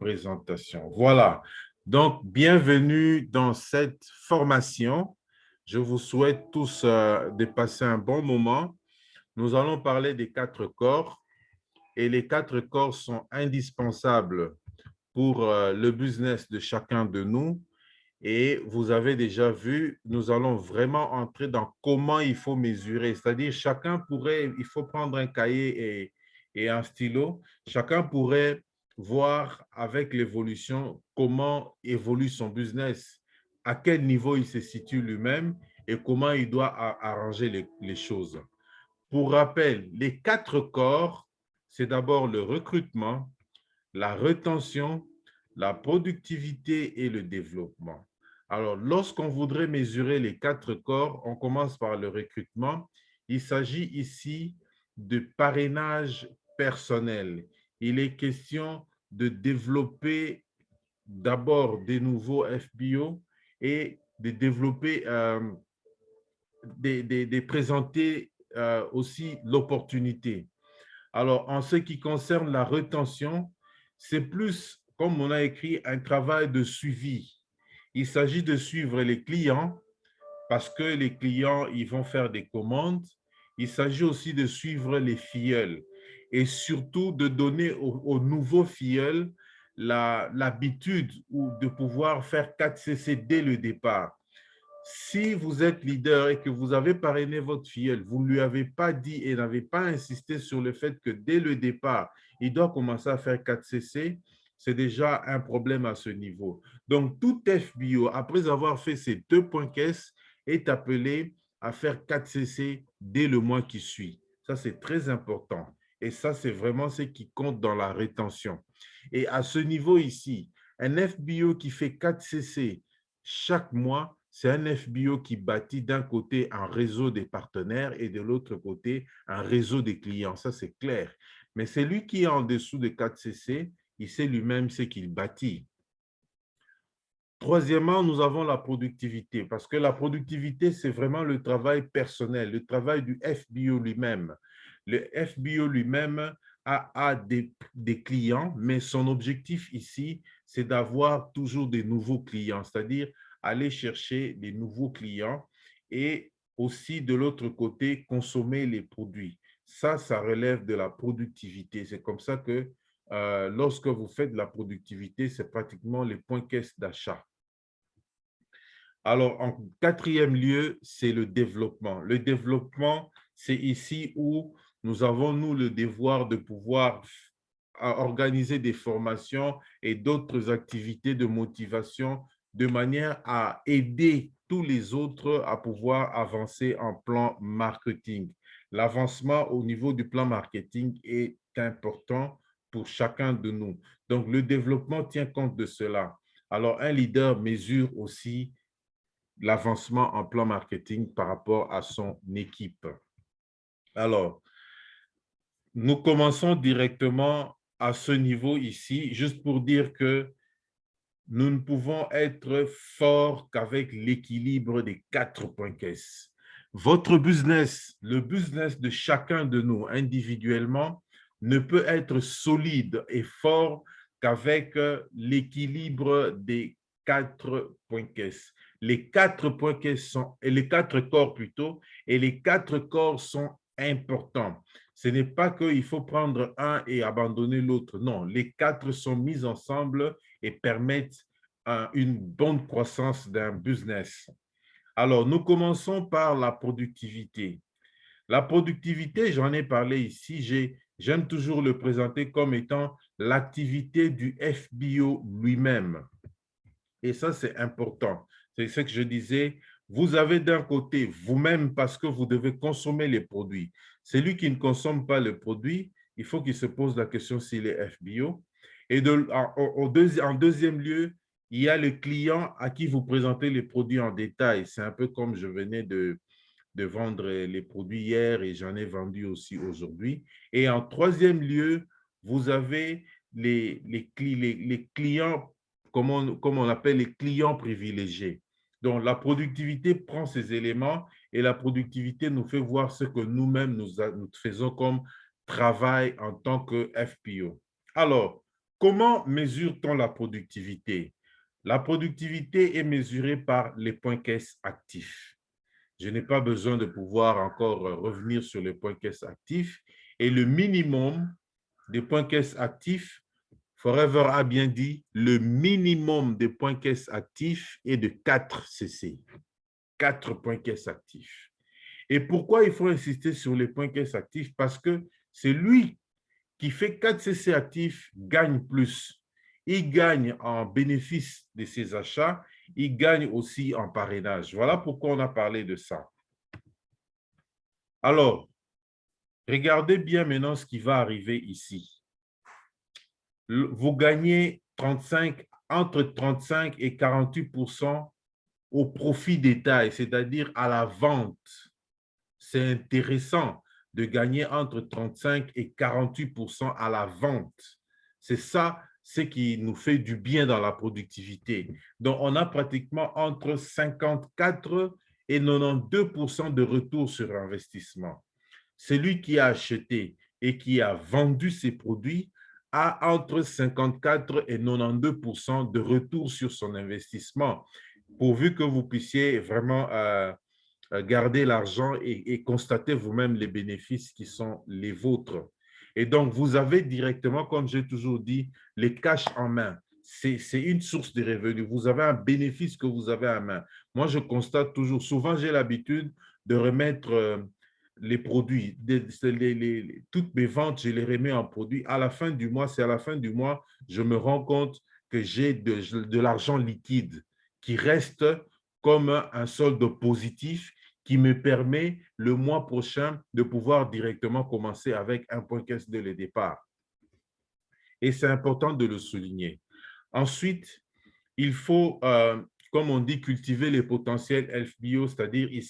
présentation. Voilà. Donc, bienvenue dans cette formation. Je vous souhaite tous de passer un bon moment. Nous allons parler des 4 corps et les 4 corps sont indispensables pour le business de chacun de nous. Et vous avez déjà vu, nous allons vraiment entrer dans comment il faut mesurer. C'est-à-dire, il faut prendre un cahier et un stylo. Chacun pourrait voir avec l'évolution comment évolue son business, à quel niveau il se situe lui-même et comment il doit arranger les choses. Pour rappel, les 4 corps, c'est d'abord le recrutement, la rétention, la productivité et le développement. Alors, lorsqu'on voudrait mesurer les 4 corps, on commence par le recrutement. Il s'agit ici de parrainage personnel. Il est question de développer d'abord des nouveaux FBO et de développer, de présenter aussi l'opportunité. Alors, en ce qui concerne la rétention, c'est plus, comme on a écrit, un travail de suivi. Il s'agit de suivre les clients parce que les clients, ils vont faire des commandes. Il s'agit aussi de suivre les filleuls et surtout de donner aux nouveaux filleuls l'habitude de pouvoir faire 4CC dès le départ. Si vous êtes leader et que vous avez parrainé votre filleul, vous ne lui avez pas dit et n'avez pas insisté sur le fait que dès le départ, il doit commencer à faire 4CC, c'est déjà un problème à ce niveau. Donc, tout FBO, après avoir fait ces 2 points caisse, est appelé à faire 4CC dès le mois qui suit. Ça, c'est très important. Et ça, c'est vraiment ce qui compte dans la rétention. Et à ce niveau ici, un FBO qui fait 4CC chaque mois, c'est un FBO qui bâtit d'un côté un réseau des partenaires et de l'autre côté un réseau des clients. Ça, c'est clair. Mais celui qui est en dessous de 4CC, il sait lui-même ce qu'il bâtit. Troisièmement, nous avons la productivité, parce que la productivité, c'est vraiment le travail personnel, le travail du FBO lui-même. Le FBO lui-même a des clients, mais son objectif ici, c'est d'avoir toujours des nouveaux clients, c'est-à-dire aller chercher des nouveaux clients et aussi de l'autre côté, consommer les produits. Ça relève de la productivité. C'est comme ça que lorsque vous faites de la productivité, c'est pratiquement les points caisse d'achat. Alors, en quatrième lieu, c'est le développement. Le développement, c'est ici où nous avons, nous, le devoir de pouvoir organiser des formations et d'autres activités de motivation de manière à aider tous les autres à pouvoir avancer en plan marketing. L'avancement au niveau du plan marketing est important pour chacun de nous. Donc, le développement tient compte de cela. Alors, un leader mesure aussi l'avancement en plan marketing par rapport à son équipe. Alors, nous commençons directement à ce niveau ici, juste pour dire que nous ne pouvons être forts qu'avec l'équilibre des 4 points caisse. Votre business, le business de chacun de nous individuellement, ne peut être solide et fort qu'avec l'équilibre des 4 points caisse. Les 4 points caisse sont, et les 4 corps plutôt, et les 4 corps sont importants. Ce n'est pas qu'il faut prendre un et abandonner l'autre. Non, les 4 sont mis ensemble et permettent une bonne croissance d'un business. Alors, nous commençons par la productivité. La productivité, j'en ai parlé ici, j'aime toujours le présenter comme étant l'activité du FBO lui-même. Et ça, c'est important. C'est ce que je disais. Vous avez d'un côté vous-même parce que vous devez consommer les produits. Celui qui ne consomme pas le produit, il faut qu'il se pose la question s'il est FBO. Et en deuxième lieu, il y a le client à qui vous présentez les produits en détail. C'est un peu comme je venais de vendre les produits hier et j'en ai vendu aussi aujourd'hui. Et en troisième lieu, vous avez les clients, comme on appelle les clients privilégiés. Donc, la productivité prend ces éléments et la productivité nous fait voir ce que nous-mêmes nous faisons comme travail en tant que FPO. Alors, comment mesure-t-on la productivité? La productivité est mesurée par les points caisse actifs. Je n'ai pas besoin de pouvoir encore revenir sur les points caisse actifs. Et le minimum des points caisse actifs, Forever a bien dit, le minimum des points caisse actifs est de 4 CC. 4 points caisse actifs. Et pourquoi il faut insister sur les points caisse actifs? Parce que c'est lui qui fait 4 CC actifs gagne plus. Il gagne en bénéfice de ses achats, il gagne aussi en parrainage. Voilà pourquoi on a parlé de ça. Alors, regardez bien maintenant ce qui va arriver ici. Vous gagnez entre 35 et 48% au profit détail, c'est-à-dire à la vente. C'est intéressant de gagner entre 35 et 48% à la vente. C'est ça, ce qui nous fait du bien dans la productivité. Donc, on a pratiquement entre 54 et 92% de retour sur investissement. Celui qui a acheté et qui a vendu ses produits a entre 54 et 92% de retour sur son investissement, pourvu que vous puissiez vraiment garder l'argent et constater vous-même les bénéfices qui sont les vôtres. Et donc, vous avez directement, comme j'ai toujours dit, les cash en main. C'est une source de revenus. Vous avez un bénéfice que vous avez en main. Moi, je constate toujours, souvent, j'ai l'habitude de remettre les produits, toutes mes ventes, je les remets en produits. À la fin du mois, c'est à la fin du mois, je me rends compte que j'ai de l'argent liquide qui reste comme un solde positif qui me permet le mois prochain de pouvoir directement commencer avec un point caisse dès le départ. Et c'est important de le souligner. Ensuite, il faut, comme on dit, cultiver les potentiels FBO, c'est-à-dire il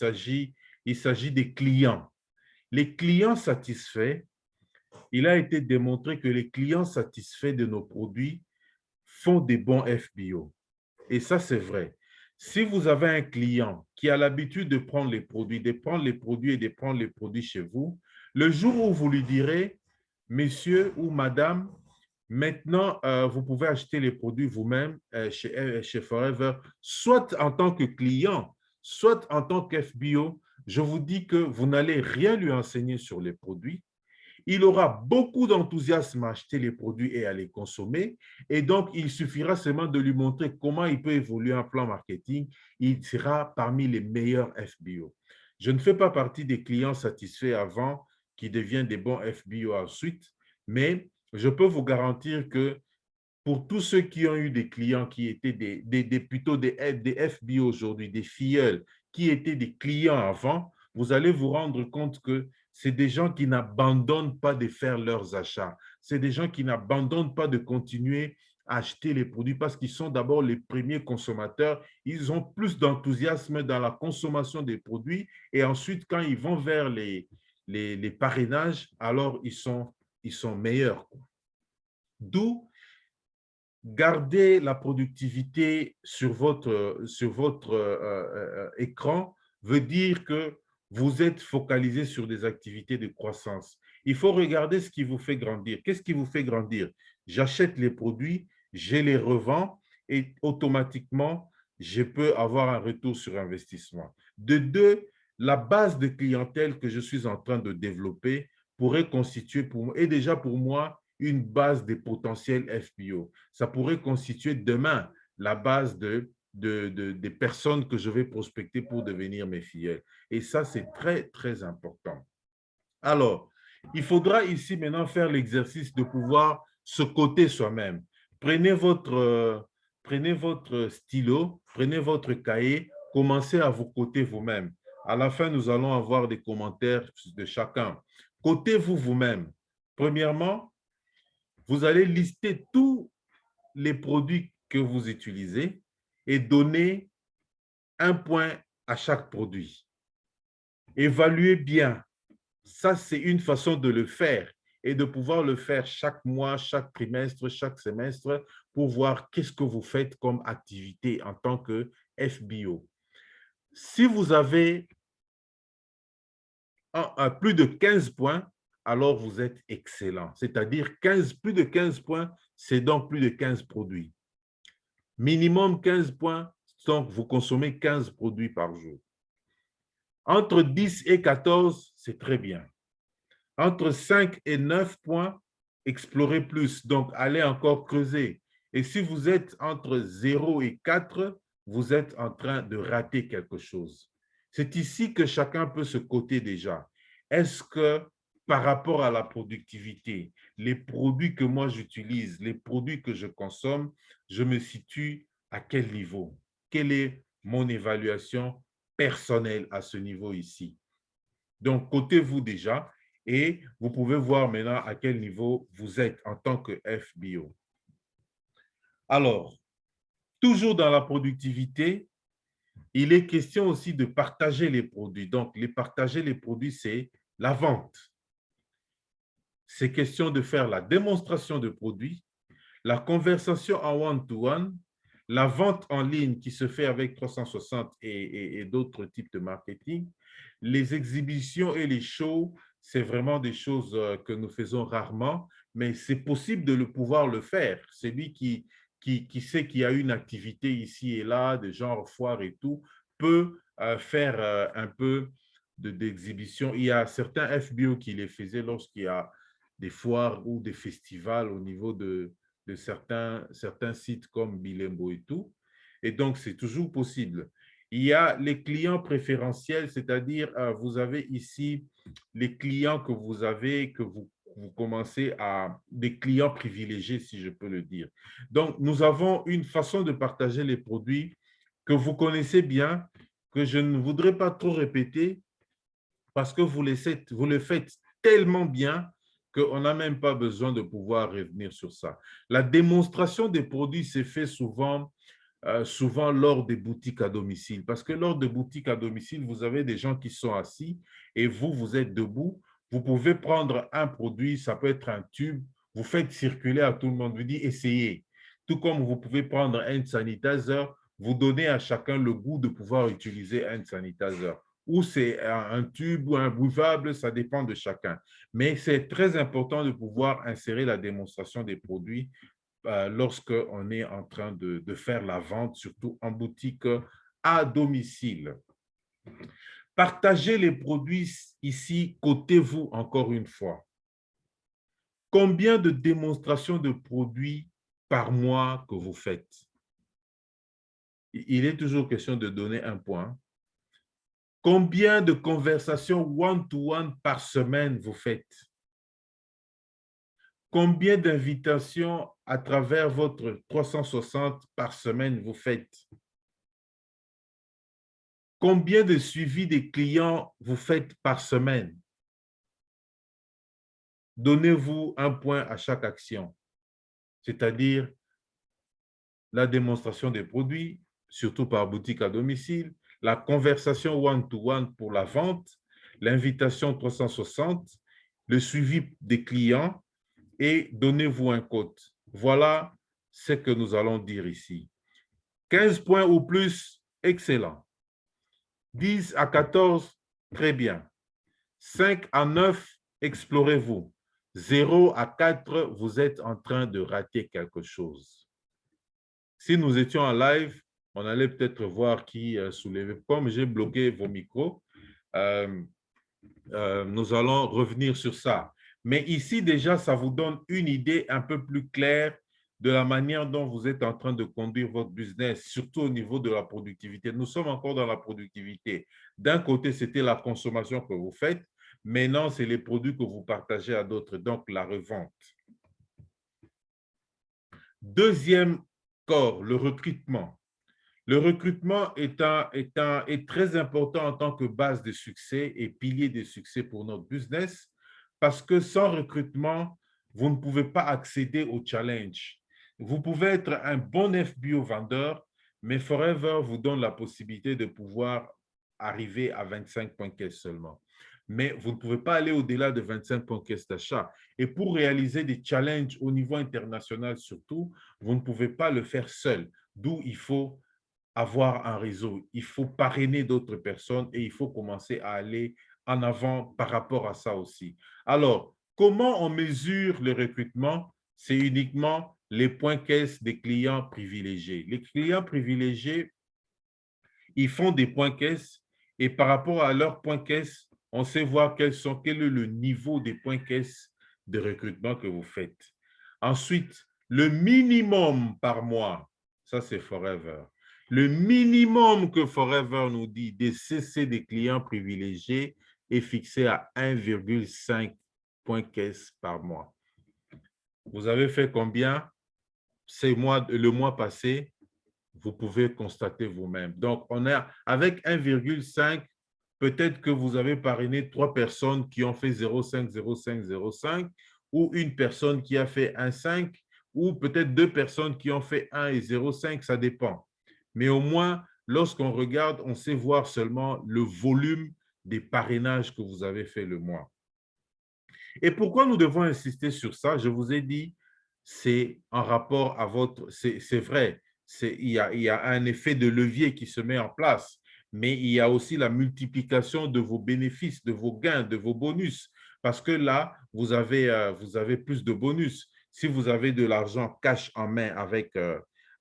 s'agit des clients. Les clients satisfaits, il a été démontré que les clients satisfaits de nos produits font des bons FBO. Et ça, c'est vrai. Si vous avez un client qui a l'habitude de prendre les produits, de prendre les produits et de prendre les produits chez vous, le jour où vous lui direz, monsieur ou madame, maintenant, vous pouvez acheter les produits vous-même chez Forever, soit en tant que client, soit en tant qu'FBO, je vous dis que vous n'allez rien lui enseigner sur les produits. Il aura beaucoup d'enthousiasme à acheter les produits et à les consommer. Et donc, il suffira seulement de lui montrer comment il peut évoluer un plan marketing. Il sera parmi les meilleurs FBO. Je ne fais pas partie des clients satisfaits avant qui deviennent des bons FBO ensuite, mais je peux vous garantir que pour tous ceux qui ont eu des clients qui étaient plutôt des FBO aujourd'hui, des filleuls qui étaient des clients avant, vous allez vous rendre compte que c'est des gens qui n'abandonnent pas de faire leurs achats. C'est des gens qui n'abandonnent pas de continuer à acheter les produits parce qu'ils sont d'abord les premiers consommateurs. Ils ont plus d'enthousiasme dans la consommation des produits et ensuite, quand ils vont vers les parrainages, alors ils sont meilleurs. D'où garder la productivité sur votre écran veut dire que vous êtes focalisé sur des activités de croissance. Il faut regarder ce qui vous fait grandir. Qu'est-ce qui vous fait grandir? J'achète les produits, je les revends et automatiquement, je peux avoir un retour sur investissement. De deux, la base de clientèle que je suis en train de développer pourrait constituer et déjà pour moi une base de potentiels FBO. Ça pourrait constituer demain la base des personnes que je vais prospecter pour devenir mes filleuls. Et ça, c'est très, très important. Alors, il faudra ici maintenant faire l'exercice de pouvoir se coter soi-même. Prenez votre stylo, prenez votre cahier, commencez à vous coter vous-même. À la fin, nous allons avoir des commentaires de chacun. Cotez-vous vous-même. Premièrement, vous allez lister tous les produits que vous utilisez et donner un point à chaque produit. Évaluez bien. Ça, c'est une façon de le faire et de pouvoir le faire chaque mois, chaque trimestre, chaque semestre pour voir qu'est-ce que vous faites comme activité en tant que FBO. Si vous avez plus de 15 points, alors vous êtes excellent. C'est-à-dire plus de 15 points, c'est donc plus de 15 produits. Minimum 15 points, donc vous consommez 15 produits par jour. Entre 10 et 14, c'est très bien. Entre 5 et 9 points, explorez plus, donc allez encore creuser. Et si vous êtes entre 0 et 4, vous êtes en train de rater quelque chose. C'est ici que chacun peut se coter déjà. Est-ce que par rapport à la productivité, les produits que moi j'utilise, les produits que je consomme, je me situe à quel niveau? Quelle est mon évaluation personnelle à ce niveau ici? Donc, cotez-vous déjà et vous pouvez voir maintenant à quel niveau vous êtes en tant que FBO. Alors, toujours dans la productivité, il est question aussi de partager les produits. Donc, partager les produits, c'est la vente. C'est question de faire la démonstration de produits, la conversation en one-to-one, la vente en ligne qui se fait avec 360 et d'autres types de marketing, les exhibitions et les shows, c'est vraiment des choses que nous faisons rarement, mais c'est possible de pouvoir le faire. Celui qui sait qu'il y a une activité ici et là, de genre foire et tout, peut faire un peu d'exhibition. Il y a certains FBO qui les faisaient lorsqu'il y a des foires ou des festivals au niveau de certains sites comme Bilembo et tout. Et donc, c'est toujours possible. Il y a les clients préférentiels, c'est-à-dire, vous avez ici les clients que vous avez, que vous commencez à des clients privilégiés, si je peux le dire. Donc, nous avons une façon de partager les produits que vous connaissez bien, que je ne voudrais pas trop répéter parce que vous le faites tellement bien qu'on n'a même pas besoin de pouvoir revenir sur ça. La démonstration des produits s'est fait souvent lors des boutiques à domicile. Parce que lors des boutiques à domicile, vous avez des gens qui sont assis et vous êtes debout. Vous pouvez prendre un produit, ça peut être un tube, vous faites circuler à tout le monde, vous dites essayez. Tout comme vous pouvez prendre un sanitizer, vous donnez à chacun le goût de pouvoir utiliser un sanitizer. Ou c'est un tube ou un buvable, ça dépend de chacun. Mais c'est très important de pouvoir insérer la démonstration des produits lorsqu'on est en train de faire la vente, surtout en boutique à domicile. Partagez les produits ici, cotez-vous encore une fois. Combien de démonstrations de produits par mois que vous faites? Il est toujours question de donner un point. Combien de conversations one-to-one par semaine vous faites? Combien d'invitations à travers votre 360 par semaine vous faites? Combien de suivis des clients vous faites par semaine? Donnez-vous un point à chaque action, c'est-à-dire la démonstration des produits, surtout par boutique à domicile, la conversation one-to-one pour la vente, l'invitation 360, le suivi des clients et donnez-vous un code. Voilà ce que nous allons dire ici. 15 points ou plus, excellent. 10 à 14, très bien. 5 à 9, explorez-vous. 0 à 4, vous êtes en train de rater quelque chose. Si nous étions en live, on allait peut-être voir qui soulevait. Comme j'ai bloqué vos micros, nous allons revenir sur ça. Mais ici, déjà, ça vous donne une idée un peu plus claire de la manière dont vous êtes en train de conduire votre business, surtout au niveau de la productivité. Nous sommes encore dans la productivité. D'un côté, c'était la consommation que vous faites. Maintenant, c'est les produits que vous partagez à d'autres, donc la revente. Deuxième corps, le recrutement. Le recrutement est très important en tant que base de succès et pilier de succès pour notre business parce que sans recrutement, vous ne pouvez pas accéder au challenge. Vous pouvez être un bon FBO vendeur, mais Forever vous donne la possibilité de pouvoir arriver à 25 points caisse seulement. Mais vous ne pouvez pas aller au-delà de 25 points caisse d'achat. Et pour réaliser des challenges au niveau international surtout, vous ne pouvez pas le faire seul. D'où il faut avoir un réseau, il faut parrainer d'autres personnes et il faut commencer à aller en avant par rapport à ça aussi. Alors, comment on mesure le recrutement? C'est uniquement les points caisse des clients privilégiés. Les clients privilégiés, ils font des points caisse et par rapport à leurs points caisse, on sait voir quel est le niveau des points caisse de recrutement que vous faites. Ensuite, le minimum par mois, ça c'est Forever. Le minimum que Forever nous dit de cesser des clients privilégiés est fixé à 1,5 points caisse par mois. Vous avez fait combien? C'est le mois passé, vous pouvez constater vous-même. Donc, on a avec 1,5, peut-être que vous avez parrainé 3 personnes qui ont fait 0,5, 0,5, 0,5, ou une personne qui a fait 1,5, ou peut-être 2 personnes qui ont fait 1 et 0,5, ça dépend. Mais au moins, lorsqu'on regarde, on sait voir seulement le volume des parrainages que vous avez fait le mois. Et pourquoi nous devons insister sur ça? Je vous ai dit, c'est en rapport à votre... C'est vrai, il y a un effet de levier qui se met en place, mais il y a aussi la multiplication de vos bénéfices, de vos gains, de vos bonus, parce que là, vous avez plus de bonus. Si vous avez de l'argent cash en main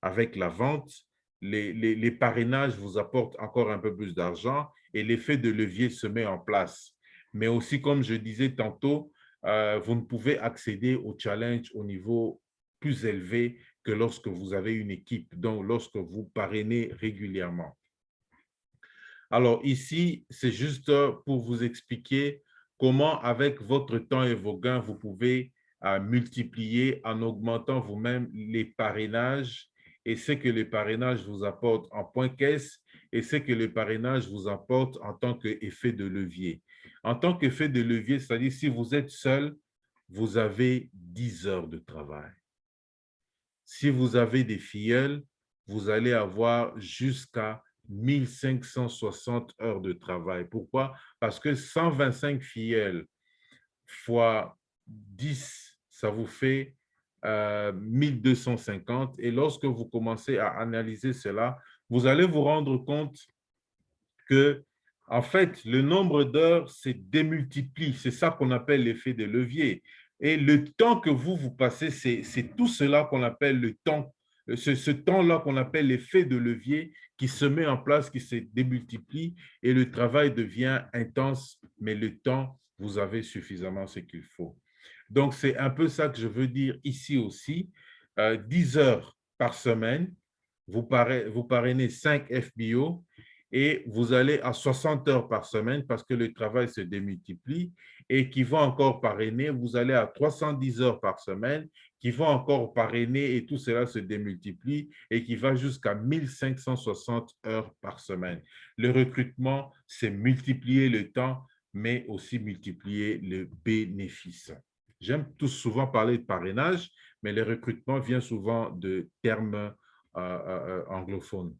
avec la vente, les parrainages vous apportent encore un peu plus d'argent et l'effet de levier se met en place. Mais aussi, comme je disais tantôt, vous ne pouvez accéder au challenge au niveau plus élevé que lorsque vous avez une équipe, donc lorsque vous parrainez régulièrement. Alors ici, c'est juste pour vous expliquer comment, avec votre temps et vos gains, vous pouvez multiplier en augmentant vous-même les parrainages et ce que les parrainages vous apportent en point caisse et ce que les parrainages vous apportent en tant qu'effet de levier. En tant qu'effet de levier, c'est-à-dire si vous êtes seul, vous avez 10 heures de travail. Si vous avez des filleuls, vous allez avoir jusqu'à 1560 heures de travail. Pourquoi? Parce que 125 filleuls fois 10, ça vous fait 1250. Et lorsque vous commencez à analyser cela, vous allez vous rendre compte que, en fait, le nombre d'heures se démultiplie. C'est ça qu'on appelle l'effet de levier. Et le temps que vous passez, c'est tout cela qu'on appelle le temps, ce temps-là qu'on appelle l'effet de levier qui se met en place, qui se démultiplie et le travail devient intense, mais le temps, vous avez suffisamment ce qu'il faut. Donc, c'est un peu ça que je veux dire ici aussi. 10 heures par semaine, vous parrainez 5 FBO et vous allez à 60 heures par semaine parce que le travail se démultiplie et qui vont encore parrainer, vous allez à 310 heures par semaine, qui vont encore parrainer et tout cela se démultiplie et qui va jusqu'à 1560 heures par semaine. Le recrutement, c'est multiplier le temps, mais aussi multiplier le bénéfice. J'aime tout souvent parler de parrainage, mais le recrutement vient souvent de termes anglophones.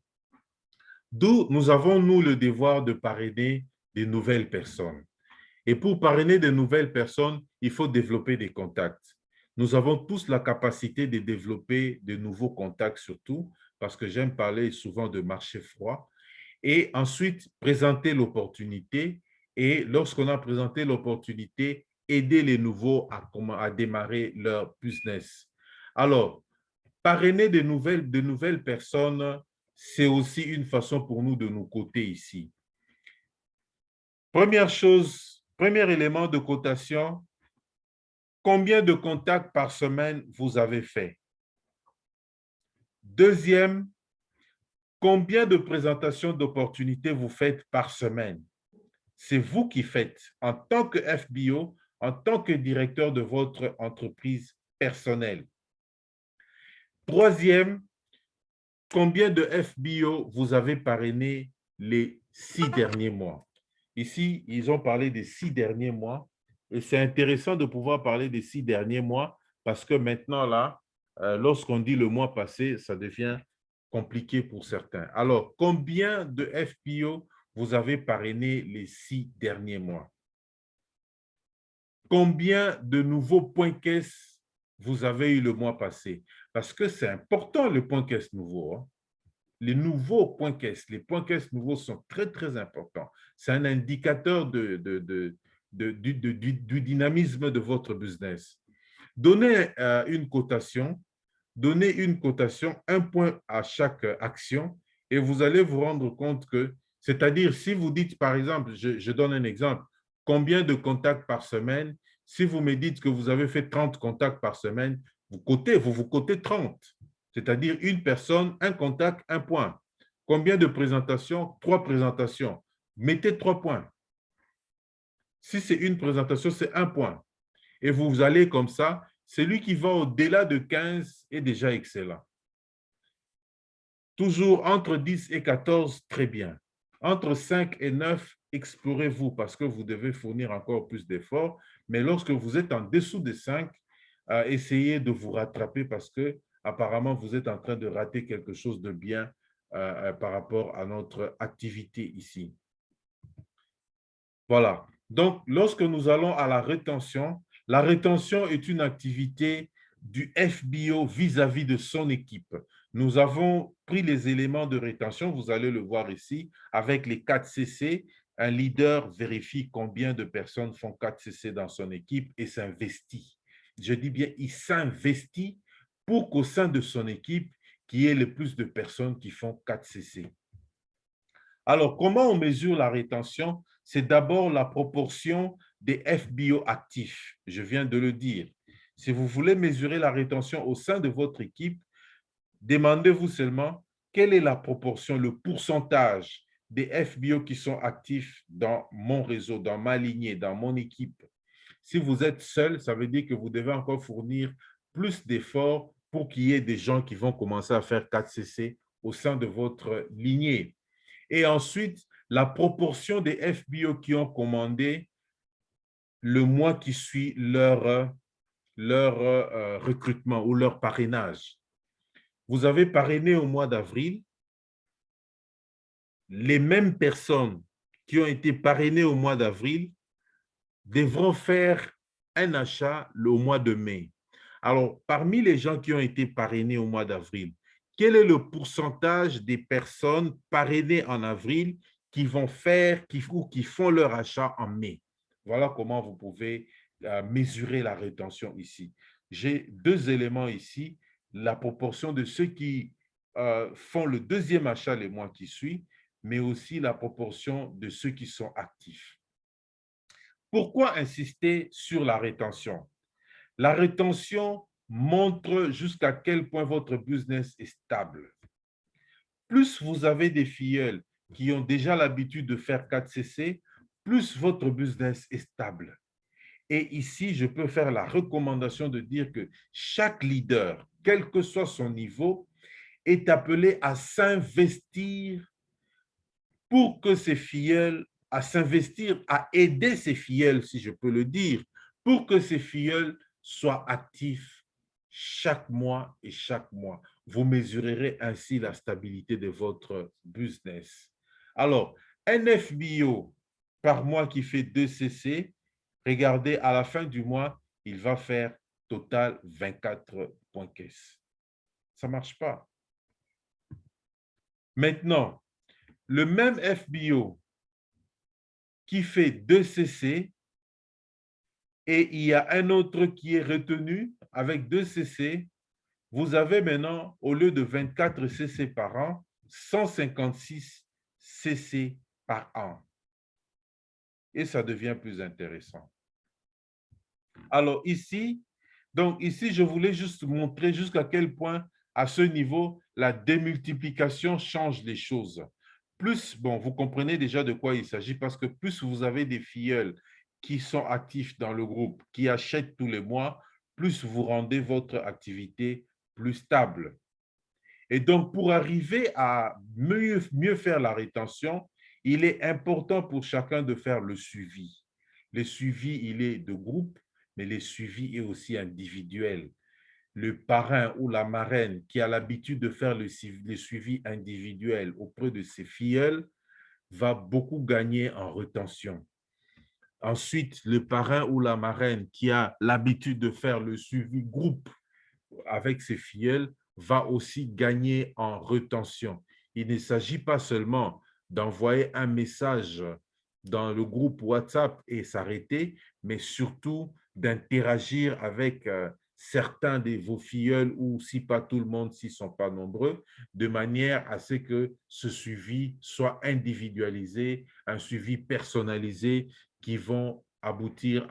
D'où nous avons, nous, le devoir de parrainer des nouvelles personnes. Et pour parrainer de nouvelles personnes, il faut développer des contacts. Nous avons tous la capacité de développer de nouveaux contacts surtout, parce que j'aime parler souvent de marché froid. Et ensuite, présenter l'opportunité. Et lorsqu'on a présenté l'opportunité, aider les nouveaux à démarrer leur business. Alors, parrainer de nouvelles personnes, c'est aussi une façon pour nous de nous coter ici. Première chose, premier élément de cotation, combien de contacts par semaine vous avez fait? Deuxième, combien de présentations d'opportunités vous faites par semaine? C'est vous qui faites en tant que FBO, en tant que directeur de votre entreprise personnelle. Troisième, combien de FBO vous avez parrainé les 6 derniers mois? Ici, ils ont parlé des 6 derniers mois et c'est intéressant de pouvoir parler des 6 derniers mois parce que maintenant, là, lorsqu'on dit le mois passé, ça devient compliqué pour certains. Alors, combien de FBO vous avez parrainé les 6 derniers mois? Combien de nouveaux points caisse vous avez eu le mois passé? Parce que c'est important le point caisse nouveau. Hein? Les nouveaux points caisse, les points caisse nouveaux sont très, très importants. C'est un indicateur du dynamisme de votre business. Donnez une cotation donnez une cotation, 1 point à chaque action, et vous allez vous rendre compte que, c'est-à-dire, si vous dites, par exemple, je donne un exemple, combien de contacts par semaine, si vous me dites que vous avez fait 30 contacts par semaine, vous cotez 30, c'est-à-dire une personne, un contact, 1 point. Combien de présentations? 3 présentations. Mettez 3 points. Si c'est une présentation, c'est 1 point. Et vous allez comme ça, celui qui va au-delà de 15 est déjà excellent. Toujours entre 10 et 14, très bien. Entre 5 et 9, explorez-vous parce que vous devez fournir encore plus d'efforts. Mais lorsque vous êtes en dessous de 5, essayez de vous rattraper parce que apparemment vous êtes en train de rater quelque chose de bien par rapport à notre activité ici. Voilà. Donc, lorsque nous allons à la rétention est une activité du FBO vis-à-vis de son équipe. Nous avons pris les éléments de rétention, vous allez le voir ici, avec les 4 CC. Un leader vérifie combien de personnes font 4 CC dans son équipe et s'investit. Je dis bien, il s'investit pour qu'au sein de son équipe, qu'il y ait le plus de personnes qui font 4 CC. Alors, comment on mesure la rétention? C'est d'abord la proportion des FBO actifs. Je viens de le dire. Si vous voulez mesurer la rétention au sein de votre équipe, demandez-vous seulement quelle est la proportion, le pourcentage des FBO qui sont actifs dans mon réseau, dans ma lignée, dans mon équipe. Si vous êtes seul, ça veut dire que vous devez encore fournir plus d'efforts pour qu'il y ait des gens qui vont commencer à faire 4CC au sein de votre lignée. Et ensuite, la proportion des FBO qui ont commandé le mois qui suit leur recrutement ou leur parrainage. Vous avez parrainé au mois d'avril. Les mêmes personnes qui ont été parrainées au mois d'avril devront faire un achat au mois de mai. Alors, parmi les gens qui ont été parrainés au mois d'avril, quel est le pourcentage des personnes parrainées en avril qui vont faire ou qui font leur achat en mai? Voilà comment vous pouvez mesurer la rétention ici. J'ai 2 éléments ici, la proportion de ceux qui font le deuxième achat les mois qui suivent, mais aussi la proportion de ceux qui sont actifs. Pourquoi insister sur la rétention? La rétention montre jusqu'à quel point votre business est stable. Plus vous avez des filleuls qui ont déjà l'habitude de faire 4CC, plus votre business est stable. Et ici, je peux faire la recommandation de dire que chaque leader, quel que soit son niveau, est appelé à s'investir pour que ses filleuls, à s'investir, à aider ses filleuls, si je peux le dire, pour que ces filleuls soient actifs chaque mois et chaque mois. Vous mesurerez ainsi la stabilité de votre business. Alors, un FBO par mois qui fait 2 CC, regardez, à la fin du mois, il va faire total 24 points caisse. Ça ne marche pas. Maintenant, le même FBO qui fait 2 CC, et il y a un autre qui est retenu avec 2 CC, vous avez maintenant, au lieu de 24 CC par an, 156 CC par an. Et ça devient plus intéressant. Alors ici, je voulais juste montrer jusqu'à quel point, à ce niveau, la démultiplication change les choses. Plus, bon, vous comprenez déjà de quoi il s'agit parce que plus vous avez des filleuls qui sont actifs dans le groupe, qui achètent tous les mois, plus vous rendez votre activité plus stable. Et donc, pour arriver à mieux faire la rétention, il est important pour chacun de faire le suivi. Le suivi, il est de groupe, mais le suivi est aussi individuel. Le parrain ou la marraine qui a l'habitude de faire le suivi individuel auprès de ses filleuls va beaucoup gagner en rétention. Ensuite, le parrain ou la marraine qui a l'habitude de faire le suivi groupe avec ses filleuls va aussi gagner en rétention. Il ne s'agit pas seulement d'envoyer un message dans le groupe WhatsApp et s'arrêter, mais surtout d'interagir avec certains de vos filleuls ou si pas tout le monde, s'ils ne sont pas nombreux, de manière à ce que ce suivi soit individualisé, un suivi personnalisé qui va aboutir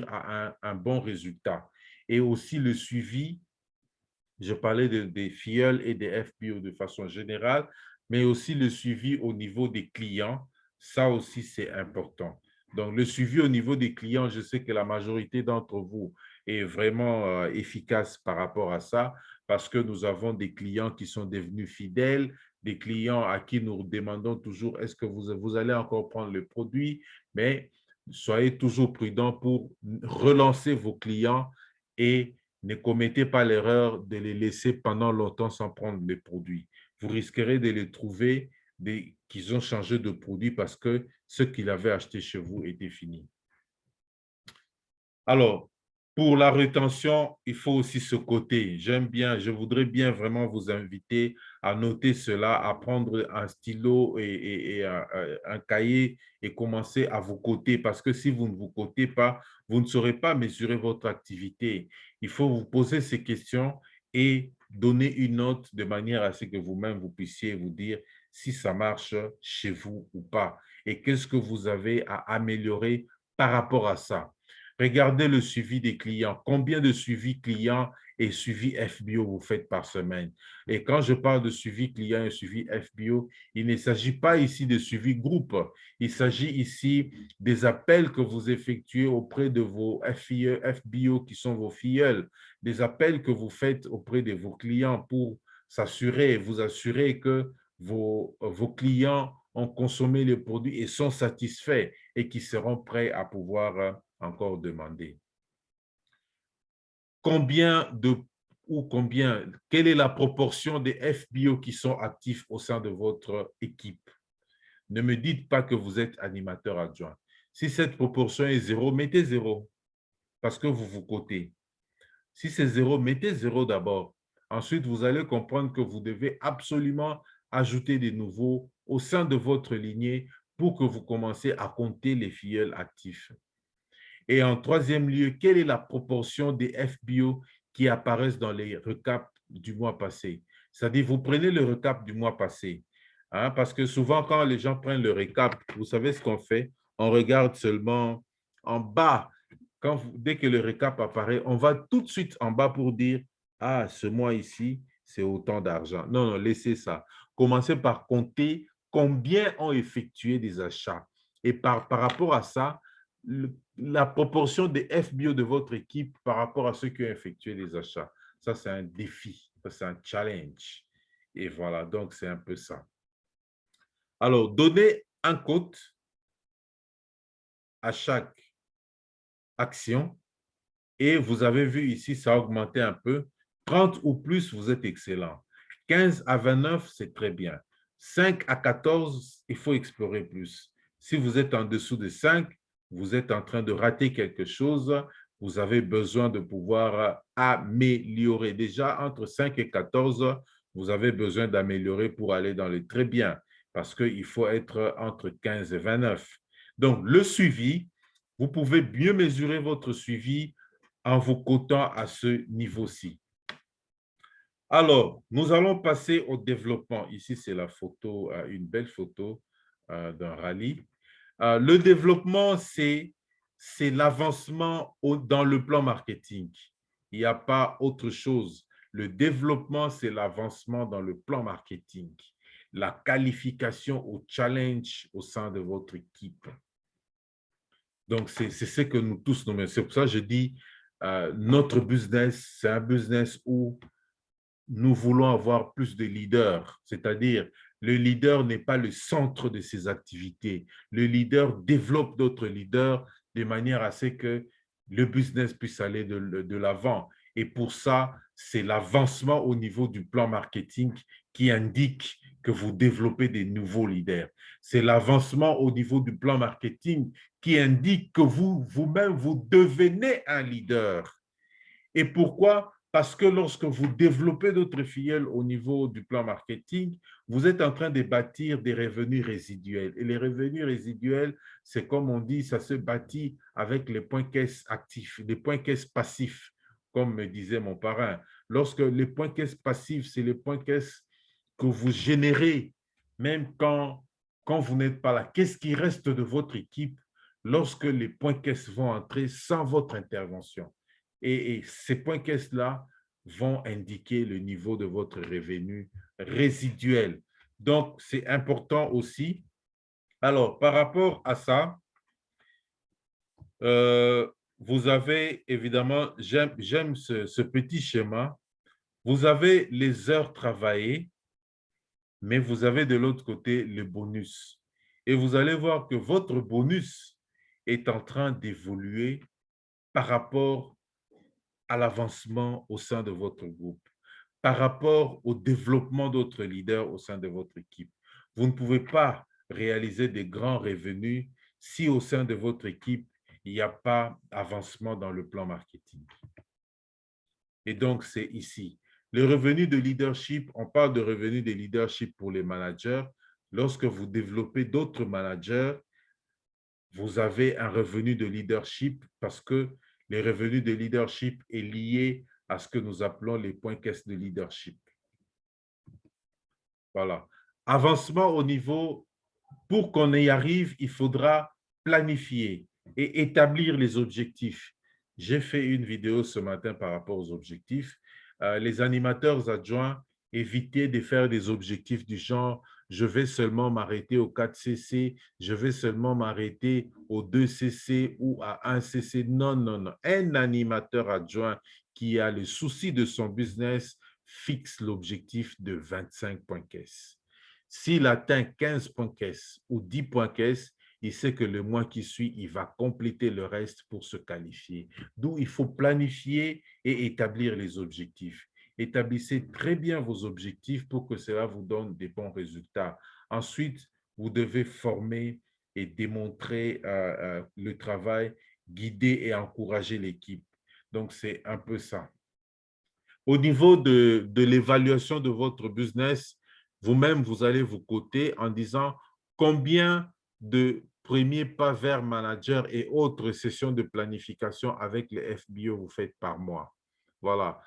à un bon résultat. Et aussi le suivi, je parlais des filleuls et des FBO de façon générale, mais aussi le suivi au niveau des clients, ça aussi c'est important. Donc le suivi au niveau des clients, je sais que la majorité d'entre vous est vraiment efficace par rapport à ça, parce que nous avons des clients qui sont devenus fidèles, des clients à qui nous demandons toujours est-ce que vous allez encore prendre le produit, mais soyez toujours prudents pour relancer vos clients et ne commettez pas l'erreur de les laisser pendant longtemps sans prendre les produits. Vous risquerez de les trouver qu'ils ont changé de produit parce que ce qu'ils avaient acheté chez vous était fini. Alors, pour la rétention, il faut aussi ce côté. J'aime bien, je voudrais bien vraiment vous inviter à noter cela, à prendre un stylo et un cahier et commencer à vous coter parce que si vous ne vous cotez pas, vous ne saurez pas mesurer votre activité. Il faut vous poser ces questions et donner une note de manière à ce que vous-même, vous puissiez vous dire si ça marche chez vous ou pas et qu'est-ce que vous avez à améliorer par rapport à ça. Regardez le suivi des clients. Combien de suivi clients et suivi FBO vous faites par semaine? Et quand je parle de suivi client et suivi FBO, il ne s'agit pas ici de suivi groupe. Il s'agit ici des appels que vous effectuez auprès de vos FBO qui sont vos filleuls, des appels que vous faites auprès de vos clients pour vous assurer que vos clients ont consommé les produits et sont satisfaits et qui seront prêts à pouvoir encore demander. Quelle est la proportion des FBO qui sont actifs au sein de votre équipe? Ne me dites pas que vous êtes animateur adjoint. Si cette proportion est 0, mettez 0 parce que vous vous cotez. Si c'est 0, mettez 0 d'abord. Ensuite, vous allez comprendre que vous devez absolument ajouter des nouveaux au sein de votre lignée pour que vous commenciez à compter les filleuls actifs. Et en troisième lieu, quelle est la proportion des FBO qui apparaissent dans les recaps du mois passé? C'est-à-dire, vous prenez le recap du mois passé, hein, parce que souvent, quand les gens prennent le recap, vous savez ce qu'on fait? On regarde seulement en bas. Dès que le recap apparaît, on va tout de suite en bas pour dire « Ah, ce mois ici, c'est autant d'argent. » Non, non, laissez ça. Commencez par compter combien ont effectué des achats. Et par rapport à ça, la proportion des FBO de votre équipe par rapport à ceux qui ont effectué les achats. Ça, c'est un défi, ça, c'est un challenge. Et voilà, donc c'est un peu ça. Alors, donnez un code à chaque action et vous avez vu ici, ça a augmenté un peu. 30 ou plus, vous êtes excellent. 15 à 29, c'est très bien. 5 à 14, il faut explorer plus. Si vous êtes en dessous de 5, vous êtes en train de rater quelque chose, vous avez besoin de pouvoir améliorer. Déjà, entre 5 et 14, vous avez besoin d'améliorer pour aller dans les très bien, parce qu'il faut être entre 15 et 29. Donc, le suivi, vous pouvez mieux mesurer votre suivi en vous cotant à ce niveau-ci. Alors, nous allons passer au développement. Ici, c'est la photo, une belle photo d'un rallye. Le développement, c'est l'avancement dans le plan marketing. Il n'y a pas autre chose. Le développement, c'est l'avancement dans le plan marketing. La qualification au challenge au sein de votre équipe. Donc, c'est ce que nous tous nous. C'est pour ça que je dis, notre business, c'est un business où nous voulons avoir plus de leaders, c'est-à-dire le leader n'est pas le centre de ses activités. Le leader développe d'autres leaders de manière à ce que le business puisse aller de l'avant. Et pour ça, c'est l'avancement au niveau du plan marketing qui indique que vous développez des nouveaux leaders. C'est l'avancement au niveau du plan marketing qui indique que vous-même, vous devenez un leader. Et pourquoi? Parce que lorsque vous développez d'autres filleuls au niveau du plan marketing, vous êtes en train de bâtir des revenus résiduels. Et les revenus résiduels, c'est comme on dit, ça se bâtit avec les points caisse actifs, les points caisse passifs, comme me disait mon parrain. Lorsque les points caisse passifs, c'est les points caisse que vous générez, même quand vous n'êtes pas là. Qu'est-ce qui reste de votre équipe lorsque les points caisse vont entrer sans votre intervention? Et ces points caisse-là vont indiquer le niveau de votre revenu résiduel. Donc, c'est important aussi. Alors, par rapport à ça, vous avez évidemment, j'aime ce petit schéma, vous avez les heures travaillées, mais vous avez de l'autre côté le bonus. Et vous allez voir que votre bonus est en train d'évoluer par rapport à l'avancement au sein de votre groupe, par rapport au développement d'autres leaders au sein de votre équipe. Vous ne pouvez pas réaliser des grands revenus si au sein de votre équipe, il n'y a pas d'avancement dans le plan marketing. Et donc, c'est ici. Le revenu de leadership, on parle de revenu de leadership pour les managers. Lorsque vous développez d'autres managers, vous avez un revenu de leadership parce que le revenu de leadership est lié à ce que nous appelons les points caisse de leadership. Voilà. Avancement au niveau, pour qu'on y arrive, il faudra planifier et établir les objectifs. J'ai fait une vidéo ce matin par rapport aux objectifs. Les animateurs adjoints, évitez de faire des objectifs du genre « je vais seulement m'arrêter au 4 cc, je vais seulement m'arrêter au 2 cc ou à 1 cc ». Non, non, non. Un animateur adjoint qui a le souci de son business fixe l'objectif de 25 points caisse. S'il atteint 15 points caisse ou 10 points caisse, il sait que le mois qui suit, il va compléter le reste pour se qualifier. D'où il faut planifier et établir les objectifs. Établissez très bien vos objectifs pour que cela vous donne des bons résultats. Ensuite, vous devez former et démontrer le travail, guider et encourager l'équipe. Donc, c'est un peu ça. Au niveau de l'évaluation de votre business, vous-même, vous allez vous coter en disant combien de premiers pas vers manager et autres sessions de planification avec les FBO vous faites par mois. Voilà.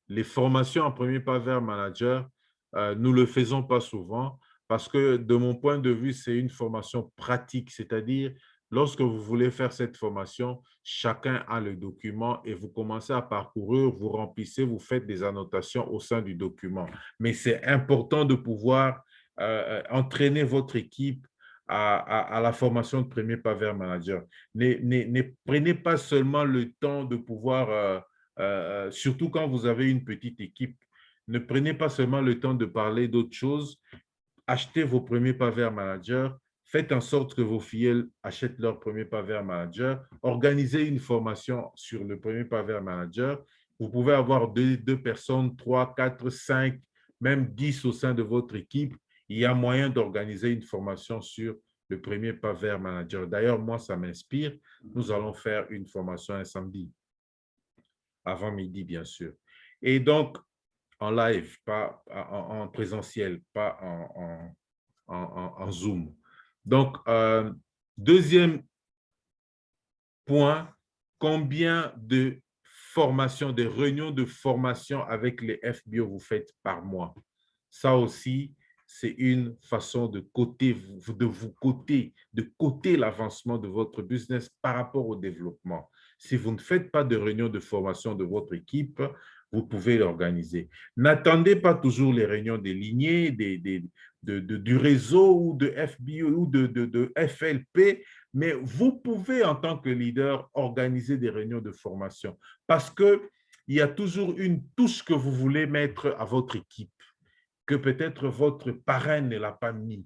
Les formations en premier pas vers manager, nous ne le faisons pas souvent parce que de mon point de vue, c'est une formation pratique, c'est-à-dire lorsque vous voulez faire cette formation, chacun a le document et vous commencez à parcourir, vous remplissez, vous faites des annotations au sein du document. Mais c'est important de pouvoir entraîner votre équipe à la formation de premier pas vers manager. Ne prenez pas seulement le temps de pouvoir, surtout quand vous avez une petite équipe, ne prenez pas seulement le temps de parler d'autres choses. Achetez vos premiers pas vers manager, faites en sorte que vos filleuls achètent leur premier pas vers manager, organisez une formation sur le premier pas vers manager. Vous pouvez avoir deux personnes, 3, 4, 5, même 10 au sein de votre équipe. Il y a moyen d'organiser une formation sur le premier pas vers manager. D'ailleurs, moi, ça m'inspire. Nous allons faire une formation un samedi, avant midi, bien sûr. Et donc, en live, pas en présentiel, pas en Zoom. Donc, deuxième point, combien de formations, de réunions de formation avec les FBO vous faites par mois? Ça aussi, c'est une façon de coter l'avancement de votre business par rapport au développement. Si vous ne faites pas de réunions de formation de votre équipe, vous pouvez l'organiser. N'attendez pas toujours les réunions des lignées, du réseau ou de FBO ou de FLP, mais vous pouvez, en tant que leader, organiser des réunions de formation parce qu'il y a toujours une touche que vous voulez mettre à votre équipe, que peut-être votre parrain ne l'a pas mis,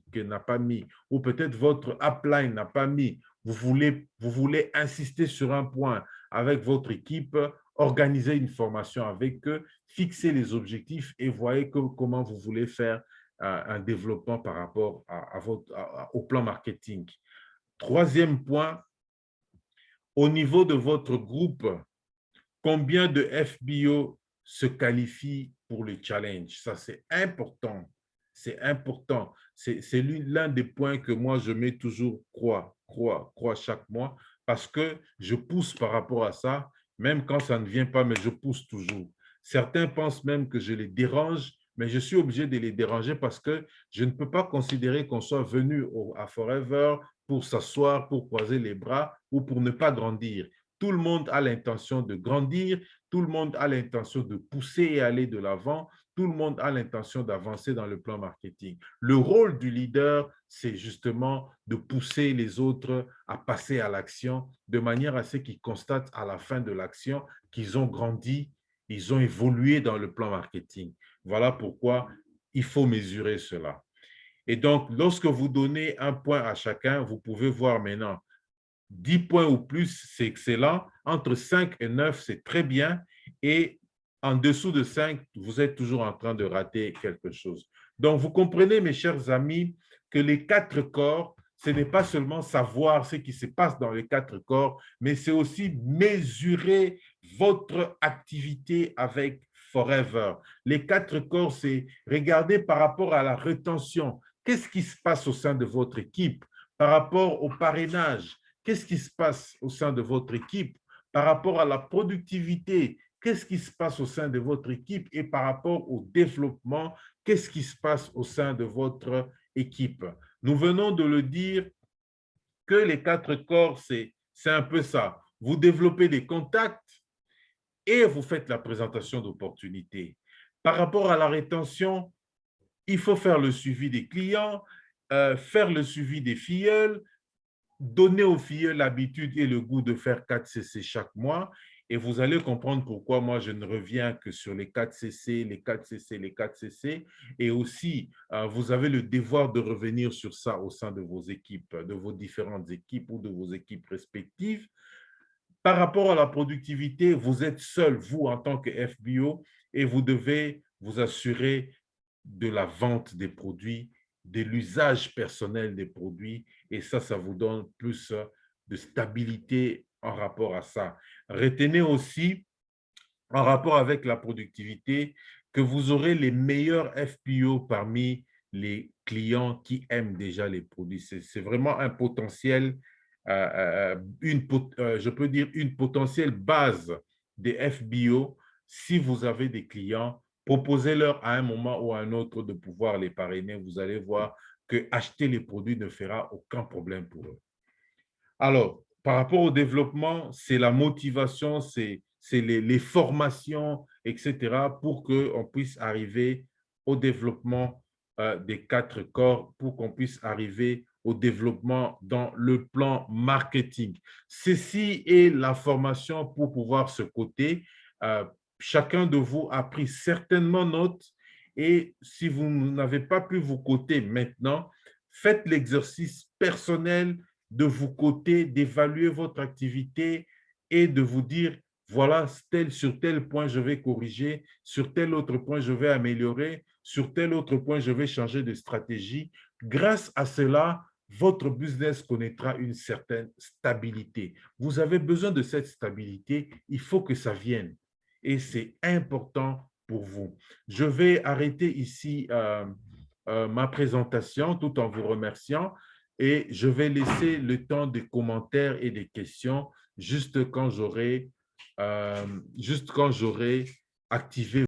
ou peut-être votre upline n'a pas mis. Vous voulez insister sur un point avec votre équipe, organiser une formation avec eux, fixer les objectifs et voyez comment vous voulez faire un développement par rapport au plan marketing. Troisième point, au niveau de votre groupe, combien de FBO se qualifient pour le challenge? Ça, c'est important. C'est important. C'est l'un des points que moi, je mets toujours croix chaque mois parce que je pousse par rapport à ça. même quand ça ne vient pas, mais je pousse toujours. Certains pensent même que je les dérange, mais je suis obligé de les déranger parce que je ne peux pas considérer qu'on soit venu à Forever pour s'asseoir, pour croiser les bras ou pour ne pas grandir. Tout le monde a l'intention de grandir, tout le monde a l'intention de pousser et aller de l'avant, tout le monde a l'intention d'avancer dans le plan marketing. Le rôle du leader, c'est justement de pousser les autres à passer à l'action de manière à ce qu'ils constatent à la fin de l'action qu'ils ont grandi, ils ont évolué dans le plan marketing. Voilà pourquoi il faut mesurer cela. Et donc, lorsque vous donnez un point à chacun, vous pouvez voir maintenant 10 points ou plus, c'est excellent. Entre 5 et 9, c'est très bien. Et en dessous de 5, vous êtes toujours en train de rater quelque chose. Donc, vous comprenez, mes chers amis, que les 4 corps, ce n'est pas seulement savoir ce qui se passe dans les 4 corps, mais c'est aussi mesurer votre activité avec Forever. Les 4 corps, c'est regarder par rapport à la rétention. Qu'est-ce qui se passe au sein de votre équipe par rapport au parrainage? Qu'est-ce qui se passe au sein de votre équipe par rapport à la productivité? Qu'est-ce qui se passe au sein de votre équipe? Et par rapport au développement, qu'est-ce qui se passe au sein de votre équipe? Nous venons de le dire que les 4 corps, c'est un peu ça. Vous développez des contacts et vous faites la présentation d'opportunités. Par rapport à la rétention, il faut faire le suivi des clients, faire le suivi des filleuls, donner aux filles l'habitude et le goût de faire 4 CC chaque mois. Et vous allez comprendre pourquoi moi, je ne reviens que sur les 4 CC, les 4 CC, les 4 CC. Et aussi, vous avez le devoir de revenir sur ça au sein de vos équipes, de vos différentes équipes ou de vos équipes respectives. Par rapport à la productivité, vous êtes seul, vous, en tant que FBO, et vous devez vous assurer de la vente des produits, de l'usage personnel des produits, et ça vous donne plus de stabilité en rapport à ça. Retenez aussi, en rapport avec la productivité, que vous aurez les meilleurs FPO parmi les clients qui aiment déjà les produits. C'est vraiment un potentiel, je peux dire une potentielle base des FBO. Si vous avez des clients, proposez-leur à un moment ou à un autre de pouvoir les parrainer. Vous allez voir que acheter les produits ne fera aucun problème pour eux. Alors, par rapport au développement, c'est la motivation, c'est les formations, etc., pour qu'on puisse arriver au développement des 4 corps, pour qu'on puisse arriver au développement dans le plan marketing. Ceci est la formation pour pouvoir se coter. Chacun de vous a pris certainement note et si vous n'avez pas pu vous coter maintenant, faites l'exercice personnel de vous coter, d'évaluer votre activité et de vous dire, voilà, sur tel point, je vais corriger, sur tel autre point, je vais améliorer, sur tel autre point, je vais changer de stratégie. Grâce à cela, votre business connaîtra une certaine stabilité. Vous avez besoin de cette stabilité, il faut que ça vienne. Et c'est important pour vous. Je vais arrêter ici ma présentation tout en vous remerciant et je vais laisser le temps des commentaires et des questions juste quand j'aurai activé